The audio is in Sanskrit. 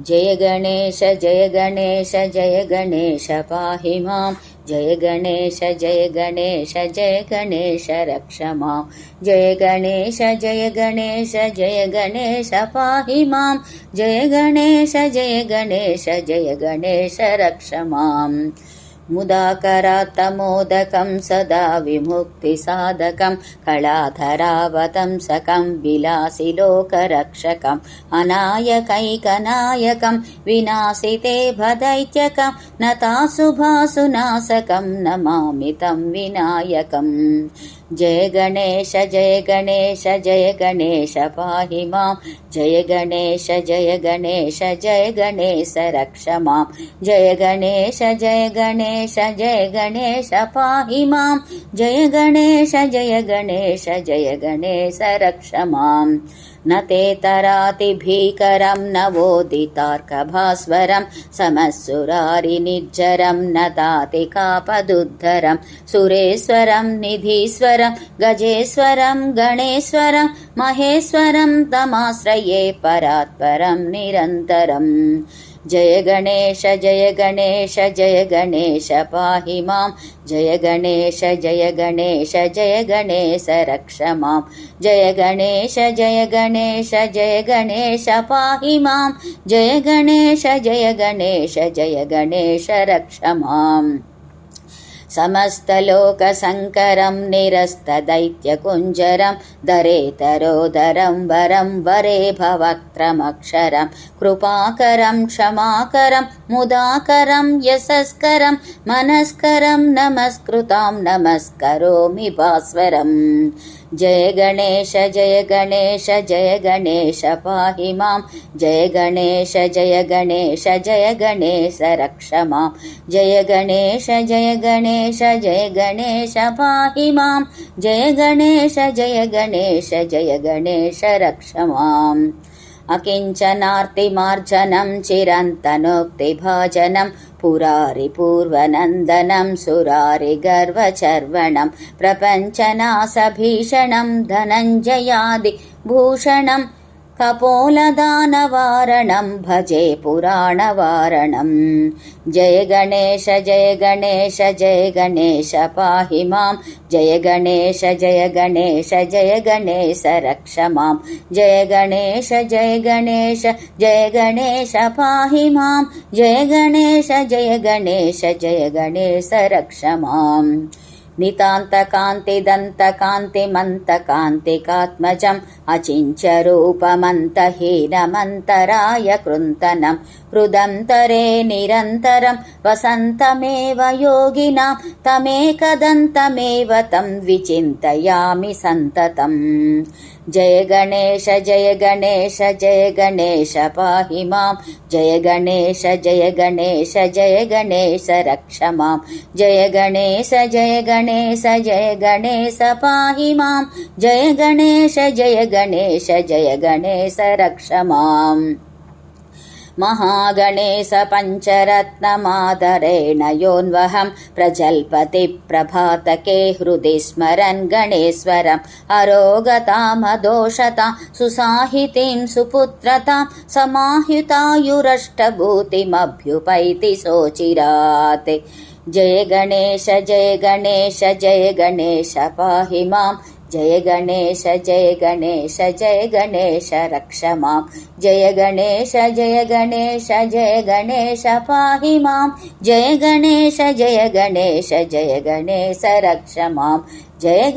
जय गणेश जय गणेश जय गणेश पाहि मां जय गणेश जय गणेश जय गणेश रक्ष मां जय गणेश जय गणेश जय गणेश पाहि मां जय गणेश जय गणेश जय गणेश रक्ष मां मुदाकरात्तमोदकं सदा विमुक्तिसाधकं कलाधरावतंसकं विलासिलोकरक्षकम् अनायकैकनायकं विनाशिते भदैत्यकं नताशुभासुनाशकं नमामि तं विनायकम् जय गणेश जय गणेश जय गणेश पाहि मां जय गणेश जय गणेश जय गणेश रक्ष मां जय गणेश जय गणेश जय गणेश पाहि मां जय गणेश जय गणेश जय गणेश रक्ष मां न ते तराति भीकरं नवोदितार्कभास्वरं समस्सुरारिनिर्जरं न ताति कापदुद्धरं सुरेश्वरं निधीश्वरं गजेश्वरं गणेश्वरं महेश्वरं तमाश्रये परात्परं निरन्तरम् जय गणेश जय गणेश जय गणेश पाहि मां जय गणेश जय गणेश जय गणेश रक्ष मां जय गणेश जय गणेश जय गणेश पाहि मां जय गणेश जय गणेश जय गणेश रक्ष मां समस्तलोकशङ्करं निरस्तदैत्यकुञ्जरं दरेतरोदरं वरं वरेभवक्त्रमक्षरं कृपाकरं क्षमाकरं मुदाकरं यशस्करं मनस्करं नमस्कृतां नमस्करोमि भास्वरम् जय गणेश जय गणेश जय गणेश पाहि मां जय गणेश जय गणेश जय गणेश रक्ष मां जय गणेश जय गणेश जय गणेश पाहि मां जय गणेश जय गणेश जय गणेश रक्ष माम् अकिञ्चनार्तिमार्जनं चिरन्तनोक्तिभाजनं पुरारिपूर्वनन्दनं सुरारिगर्वचर्वणं प्रपञ्चनाशभीषणं धनञ्जयादिभूषणं कपोलदानवारणं भजे पुराणवारणं जय गणेश जय गणेश जय गणेश पाहि मां जय गणेश जय गणेश जय गणेश रक्ष मां जय गणेश जय गणेश जय गणेश पाहि मां जय गणेश जय गणेश जय गणेश रक्ष मां नितान्तकान्तिदन्तकान्तिमन्तकान्तिकात्मजम् अचिन्त्यरूपमन्तहीनमन्तराय कृन्तनं हृदन्तरे निरन्तरं वसन्तमेव योगिनां तमेकदन्तमेव तं विचिन्तयामि सन्ततम् जय गणेश जय गणेश जय गणेश पाहि मां जय गणेश जय गणेश जय गणेश रक्ष मां जय गणेश जय गणेश जय गणेश पाहि मां जय गणेश जय गणेश जय गणेश रक्ष माम् महागणेश पञ्चरत्नमादरेण योऽन्वहं प्रजल्पति प्रभातके हृदि स्मरन् गणेश्वरम् अरोगतामदोषतां सुसाहितीं सुपुत्रतां समाह्युतायुरष्टभूतिमभ्युपैति सोचिरात् जय गणेश जय गणेश जय गणेश पाहि मां जय गणेश जय गणेश जय गणेश रक्ष मां जय गणेश जय गणेश जय गणेश पाहि मां जय गणेश जय गणेश जय गणेश रक्ष मां जय